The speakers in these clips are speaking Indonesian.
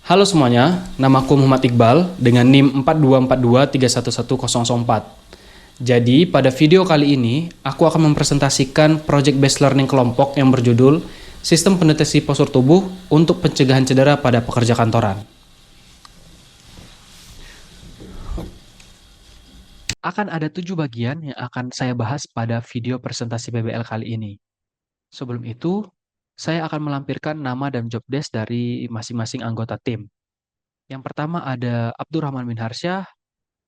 Halo semuanya, namaku Muhammad Iqbal dengan NIM 4242311104. Jadi, pada video kali ini, aku akan mempresentasikan Project Based Learning kelompok yang berjudul Sistem Pendeteksi Postur Tubuh untuk Pencegahan Cedera pada Pekerja Kantoran. Akan ada 7 bagian yang akan saya bahas pada video presentasi PBL kali ini. Sebelum itu, saya akan melampirkan nama dan job desk dari masing-masing anggota tim. Yang pertama ada Abdurrahman bin Harsyah,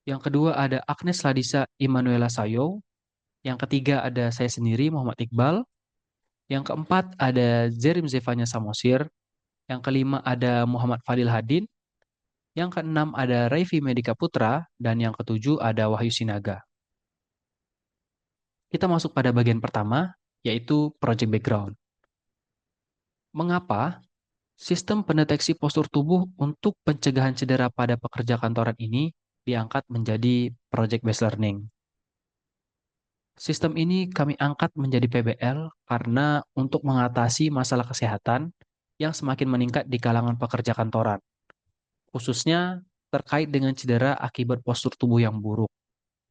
yang kedua ada Agnes Ladisa Immanuela Sayo, yang ketiga ada saya sendiri Muhammad Iqbal, yang keempat ada Zerim Zevanya Samosir, yang kelima ada Muhammad Fadil Hadin, yang keenam ada Raifi Medika Putra, dan yang ketujuh ada Wahyu Sinaga. Kita masuk pada bagian pertama, yaitu Project Background. Mengapa sistem pendeteksi postur tubuh untuk pencegahan cedera pada pekerja kantoran ini diangkat menjadi Project Based Learning? Sistem ini kami angkat menjadi PBL karena untuk mengatasi masalah kesehatan yang semakin meningkat di kalangan pekerja kantoran, khususnya terkait dengan cedera akibat postur tubuh yang buruk,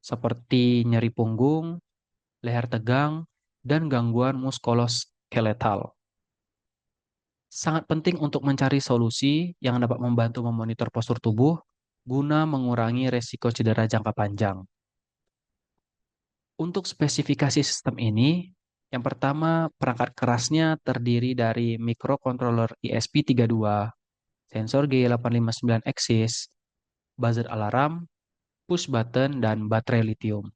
seperti nyeri punggung, leher tegang, dan gangguan muskuloskeletal. Sangat penting untuk mencari solusi yang dapat membantu memonitor postur tubuh guna mengurangi resiko cedera jangka panjang. Untuk spesifikasi sistem ini, yang pertama perangkat kerasnya terdiri dari microcontroller ESP32, sensor G859 Axis, buzzer alarm, push button, dan baterai lithium.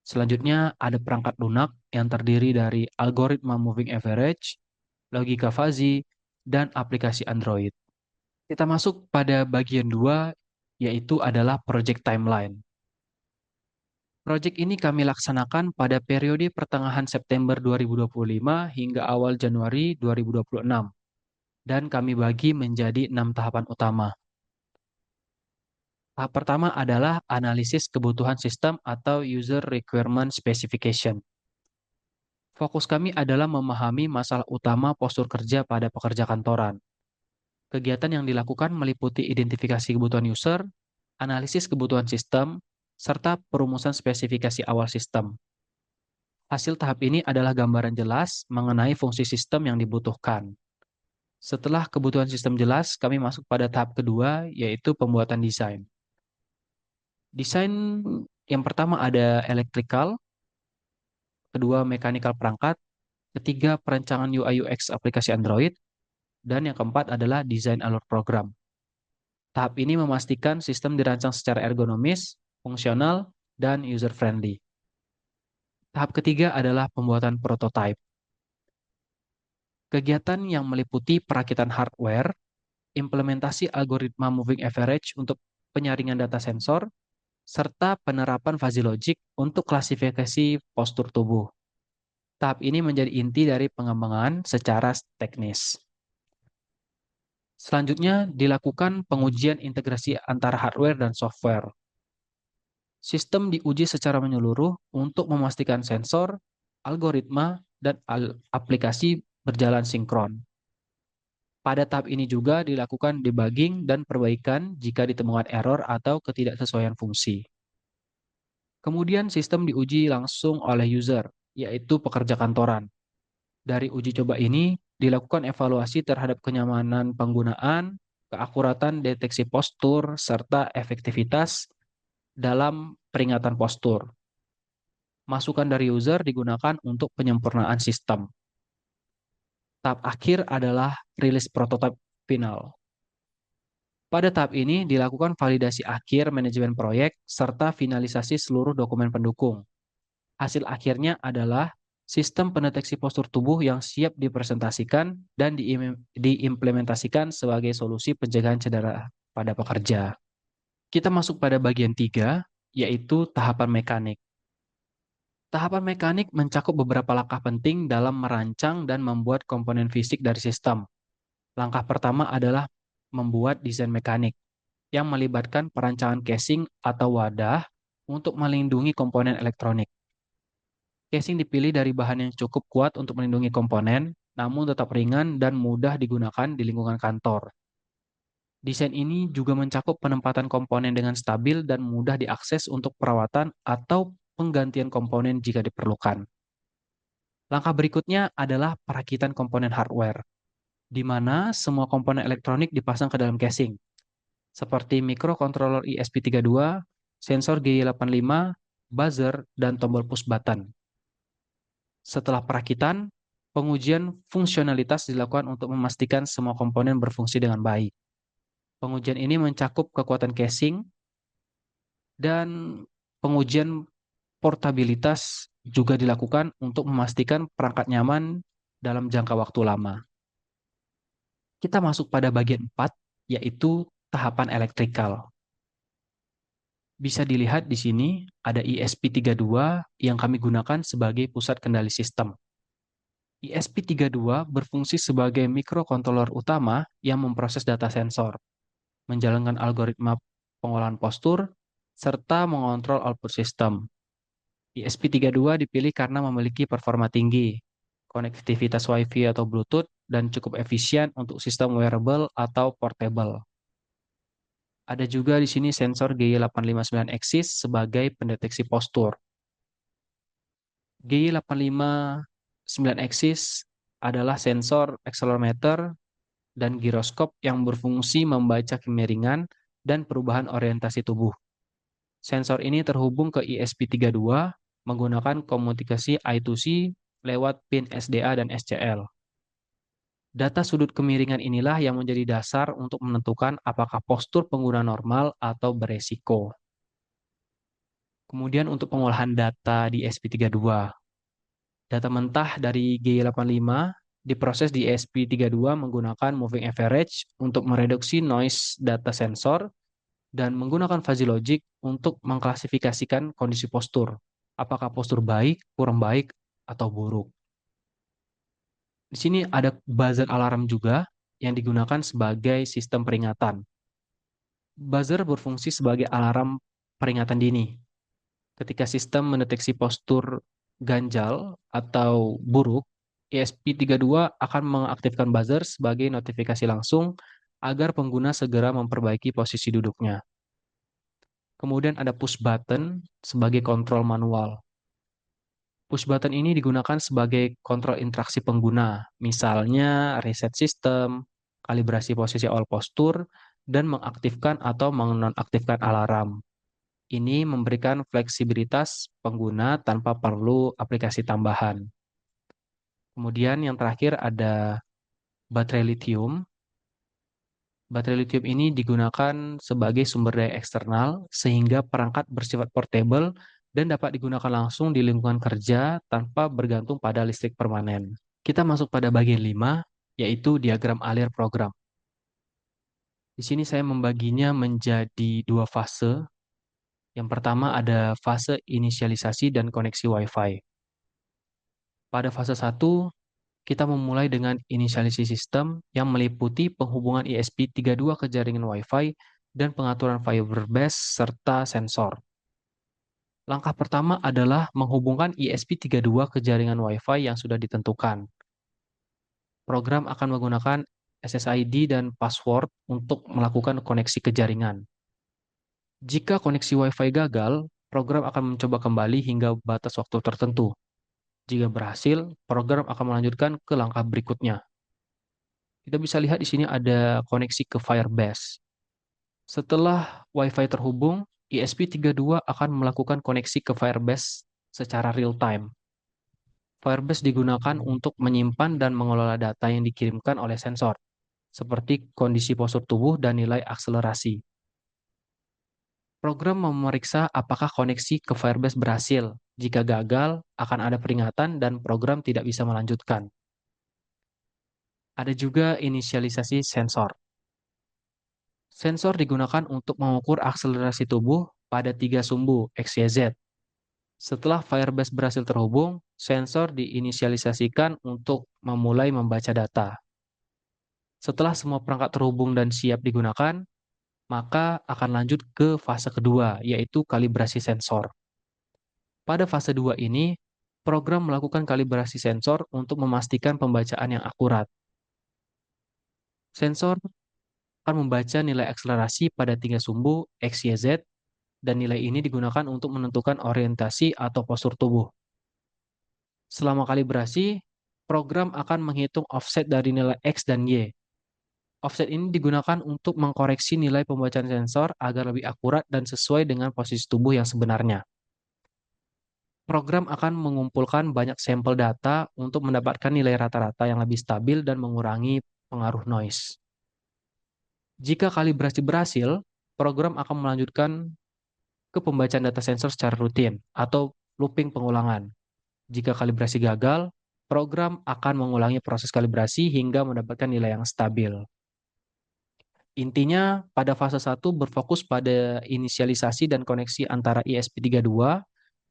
Selanjutnya ada perangkat lunak yang terdiri dari algoritma moving average, logika fuzzy, dan aplikasi Android. Kita masuk pada bagian 2, yaitu adalah project timeline. Proyek ini kami laksanakan pada periode pertengahan September 2025 hingga awal Januari 2026, dan kami bagi menjadi 6 tahapan utama. Tahap pertama adalah analisis kebutuhan sistem atau User Requirement Specification. Fokus kami adalah memahami masalah utama postur kerja pada pekerja kantoran. Kegiatan yang dilakukan meliputi identifikasi kebutuhan user, analisis kebutuhan sistem, serta perumusan spesifikasi awal sistem. Hasil tahap ini adalah gambaran jelas mengenai fungsi sistem yang dibutuhkan. Setelah kebutuhan sistem jelas, kami masuk pada tahap kedua, yaitu pembuatan desain. Desain yang pertama ada electrical, kedua mechanical perangkat, ketiga perancangan UI UX aplikasi Android, dan yang keempat adalah desain alur program. Tahap ini memastikan sistem dirancang secara ergonomis, fungsional, dan user-friendly. Tahap ketiga adalah pembuatan prototype. Kegiatan yang meliputi perakitan hardware, implementasi algoritma moving average untuk penyaringan data sensor, serta penerapan fuzzy logic untuk klasifikasi postur tubuh. Tahap ini menjadi inti dari pengembangan secara teknis. Selanjutnya dilakukan pengujian integrasi antara hardware dan software. Sistem diuji secara menyeluruh untuk memastikan sensor, algoritma, dan aplikasi berjalan sinkron. Pada tahap ini juga dilakukan debugging dan perbaikan jika ditemukan error atau ketidaksesuaian fungsi. Kemudian sistem diuji langsung oleh user, yaitu pekerja kantoran. Dari uji coba ini dilakukan evaluasi terhadap kenyamanan penggunaan, keakuratan deteksi postur, serta efektivitas dalam peringatan postur. Masukan dari user digunakan untuk penyempurnaan sistem. Tahap akhir adalah rilis prototipe final. Pada tahap ini dilakukan validasi akhir manajemen proyek serta finalisasi seluruh dokumen pendukung. Hasil akhirnya adalah sistem pendeteksi postur tubuh yang siap dipresentasikan dan diimplementasikan sebagai solusi pencegahan cedera pada pekerja. Kita masuk pada bagian 3, yaitu tahapan mekanik. Tahapan mekanik mencakup beberapa langkah penting dalam merancang dan membuat komponen fisik dari sistem. Langkah pertama adalah membuat desain mekanik yang melibatkan perancangan casing atau wadah untuk melindungi komponen elektronik. Casing dipilih dari bahan yang cukup kuat untuk melindungi komponen, namun tetap ringan dan mudah digunakan di lingkungan kantor. Desain ini juga mencakup penempatan komponen dengan stabil dan mudah diakses untuk perawatan atau penggantian komponen jika diperlukan. Langkah berikutnya adalah perakitan komponen hardware, di mana semua komponen elektronik dipasang ke dalam casing, seperti microcontroller ESP32, sensor GY85, buzzer, dan tombol push button. Setelah perakitan, pengujian fungsionalitas dilakukan untuk memastikan semua komponen berfungsi dengan baik. Pengujian ini mencakup kekuatan casing dan pengujian portabilitas juga dilakukan untuk memastikan perangkat nyaman dalam jangka waktu lama. Kita masuk pada bagian 4, yaitu tahapan elektrikal. Bisa dilihat di sini ada ESP32 yang kami gunakan sebagai pusat kendali sistem. ESP32 berfungsi sebagai mikrokontroler utama yang memproses data sensor, menjalankan algoritma pengolahan postur, serta mengontrol output sistem. ESP32 dipilih karena memiliki performa tinggi, konektivitas Wi-Fi atau Bluetooth, dan cukup efisien untuk sistem wearable atau portable. Ada juga di sini sensor GY859 Axis sebagai pendeteksi postur. GY859 Axis adalah sensor accelerometer dan giroskop yang berfungsi membaca kemiringan dan perubahan orientasi tubuh. Sensor ini terhubung ke ESP32 menggunakan komunikasi I2C lewat pin SDA dan SCL. Data sudut kemiringan inilah yang menjadi dasar untuk menentukan apakah postur pengguna normal atau beresiko. Kemudian untuk pengolahan data di ESP32. Data mentah dari G85 diproses di ESP32 menggunakan moving average untuk mereduksi noise data sensor dan menggunakan fuzzy logic untuk mengklasifikasikan kondisi postur. Apakah postur baik, kurang baik, atau buruk. Di sini ada buzzer alarm juga yang digunakan sebagai sistem peringatan. Buzzer berfungsi sebagai alarm peringatan dini. Ketika sistem mendeteksi postur ganjal atau buruk, ESP32 akan mengaktifkan buzzer sebagai notifikasi langsung agar pengguna segera memperbaiki posisi duduknya. Kemudian ada push button sebagai kontrol manual. Push button ini digunakan sebagai kontrol interaksi pengguna, misalnya reset sistem, kalibrasi posisi all postur, dan mengaktifkan atau menonaktifkan alarm. Ini memberikan fleksibilitas pengguna tanpa perlu aplikasi tambahan. Kemudian yang terakhir ada baterai lithium. Baterai lithium ini digunakan sebagai sumber daya eksternal sehingga perangkat bersifat portable dan dapat digunakan langsung di lingkungan kerja tanpa bergantung pada listrik permanen. Kita masuk pada bagian 5, yaitu diagram alir program. Di sini saya membaginya menjadi dua fase. Yang pertama ada fase inisialisasi dan koneksi Wi-Fi. Pada fase 1, kita memulai dengan inisialisasi sistem yang meliputi penghubungan ESP32 ke jaringan Wi-Fi dan pengaturan fiber base serta sensor. Langkah pertama adalah menghubungkan ESP32 ke jaringan Wi-Fi yang sudah ditentukan. Program akan menggunakan SSID dan password untuk melakukan koneksi ke jaringan. Jika koneksi Wi-Fi gagal, program akan mencoba kembali hingga batas waktu tertentu. Jika berhasil, program akan melanjutkan ke langkah berikutnya. Kita bisa lihat di sini ada koneksi ke Firebase. Setelah Wi-Fi terhubung, ESP32 akan melakukan koneksi ke Firebase secara real time. Firebase digunakan untuk menyimpan dan mengelola data yang dikirimkan oleh sensor, seperti kondisi postur tubuh dan nilai akselerasi. Program memeriksa apakah koneksi ke Firebase berhasil. Jika gagal, akan ada peringatan dan program tidak bisa melanjutkan. Ada juga inisialisasi sensor. Sensor digunakan untuk mengukur akselerasi tubuh pada tiga sumbu XYZ. Setelah Firebase berhasil terhubung, sensor diinisialisasikan untuk memulai membaca data. Setelah semua perangkat terhubung dan siap digunakan, maka akan lanjut ke fase kedua, yaitu kalibrasi sensor. Pada fase 2 ini, program melakukan kalibrasi sensor untuk memastikan pembacaan yang akurat. Sensor akan membaca nilai akselerasi pada 3 sumbu X, Y, Z, dan nilai ini digunakan untuk menentukan orientasi atau postur tubuh. Selama kalibrasi, program akan menghitung offset dari nilai X dan Y. Offset ini digunakan untuk mengkoreksi nilai pembacaan sensor agar lebih akurat dan sesuai dengan posisi tubuh yang sebenarnya. Program akan mengumpulkan banyak sampel data untuk mendapatkan nilai rata-rata yang lebih stabil dan mengurangi pengaruh noise. Jika kalibrasi berhasil, program akan melanjutkan ke pembacaan data sensor secara rutin atau looping pengulangan. Jika kalibrasi gagal, program akan mengulangi proses kalibrasi hingga mendapatkan nilai yang stabil. Intinya, pada fase 1 berfokus pada inisialisasi dan koneksi antara ESP32,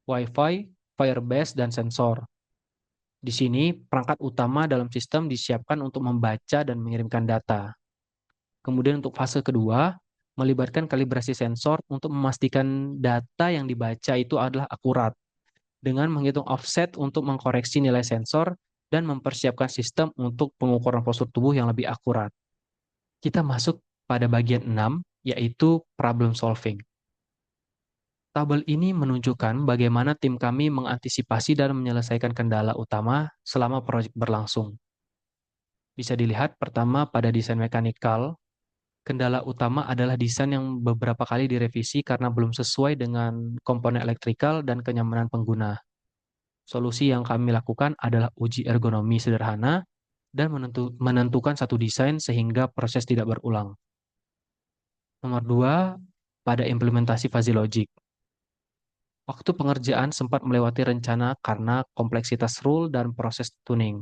Wi-Fi, Firebase, dan sensor. Di sini, perangkat utama dalam sistem disiapkan untuk membaca dan mengirimkan data. Kemudian untuk fase kedua, melibatkan kalibrasi sensor untuk memastikan data yang dibaca itu adalah akurat, dengan menghitung offset untuk mengkoreksi nilai sensor dan mempersiapkan sistem untuk pengukuran postur tubuh yang lebih akurat. Kita masuk pada bagian 6, yaitu problem solving. Tabel ini menunjukkan bagaimana tim kami mengantisipasi dan menyelesaikan kendala utama selama proyek berlangsung. Bisa dilihat pertama pada desain mekanikal, kendala utama adalah desain yang beberapa kali direvisi karena belum sesuai dengan komponen elektrikal dan kenyamanan pengguna. Solusi yang kami lakukan adalah uji ergonomi sederhana dan menentukan satu desain sehingga proses tidak berulang. Nomor 2, pada implementasi fuzzy logic. Waktu pengerjaan sempat melewati rencana karena kompleksitas rule dan proses tuning.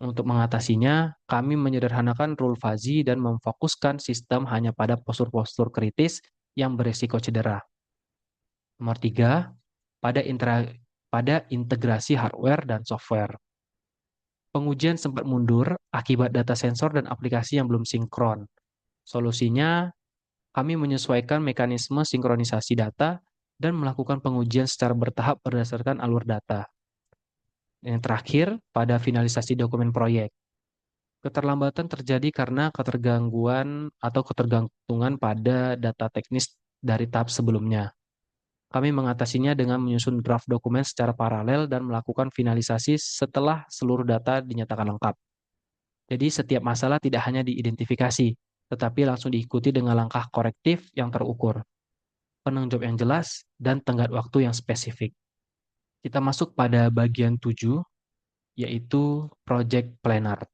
Untuk mengatasinya, kami menyederhanakan rule fuzzy dan memfokuskan sistem hanya pada postur-postur kritis yang beresiko cedera. Nomor 3, pada integrasi hardware dan software. Pengujian sempat mundur akibat data sensor dan aplikasi yang belum sinkron. Solusinya, kami menyesuaikan mekanisme sinkronisasi data dan melakukan pengujian secara bertahap berdasarkan alur data. Yang terakhir, pada finalisasi dokumen proyek. Keterlambatan terjadi karena ketergangguan atau ketergantungan pada data teknis dari tahap sebelumnya. Kami mengatasinya dengan menyusun draft dokumen secara paralel dan melakukan finalisasi setelah seluruh data dinyatakan lengkap. Jadi setiap masalah tidak hanya diidentifikasi, tetapi langsung diikuti dengan langkah korektif yang terukur, penanggung jawab yang jelas, dan tenggat waktu yang spesifik. Kita masuk pada bagian 7, yaitu Project Planner.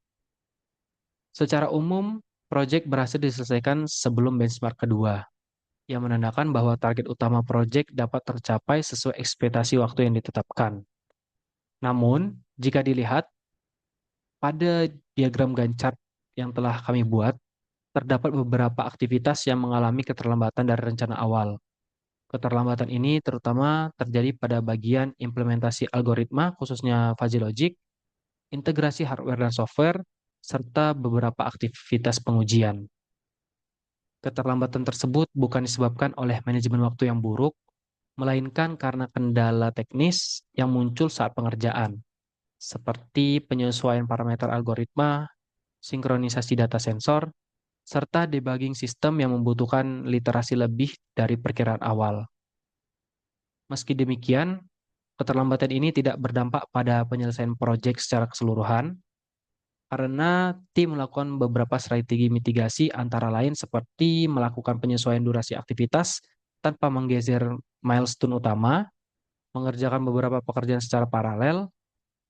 Secara umum, proyek berhasil diselesaikan sebelum benchmark kedua, yang menandakan bahwa target utama proyek dapat tercapai sesuai ekspektasi waktu yang ditetapkan. Namun, jika dilihat pada diagram Gantt yang telah kami buat, terdapat beberapa aktivitas yang mengalami keterlambatan dari rencana awal. Keterlambatan ini terutama terjadi pada bagian implementasi algoritma, khususnya fuzzy logic, integrasi hardware dan software, serta beberapa aktivitas pengujian. Keterlambatan tersebut bukan disebabkan oleh manajemen waktu yang buruk, melainkan karena kendala teknis yang muncul saat pengerjaan, seperti penyesuaian parameter algoritma, sinkronisasi data sensor, serta debugging sistem yang membutuhkan literasi lebih dari perkiraan awal. Meski demikian, keterlambatan ini tidak berdampak pada penyelesaian proyek secara keseluruhan, karena tim melakukan beberapa strategi mitigasi antara lain seperti melakukan penyesuaian durasi aktivitas tanpa menggeser milestone utama, mengerjakan beberapa pekerjaan secara paralel,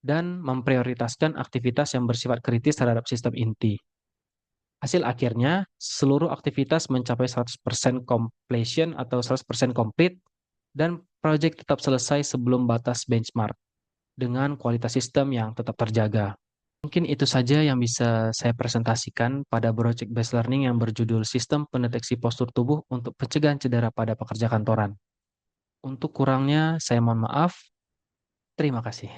dan memprioritaskan aktivitas yang bersifat kritis terhadap sistem inti. Hasil akhirnya, seluruh aktivitas mencapai 100% completion atau 100% complete, dan proyek tetap selesai sebelum batas benchmark, dengan kualitas sistem yang tetap terjaga. Mungkin itu saja yang bisa saya presentasikan pada project based learning yang berjudul Sistem Pendeteksi Postur Tubuh untuk Pencegahan Cedera pada Pekerja Kantoran. Untuk kurangnya, saya mohon maaf. Terima kasih.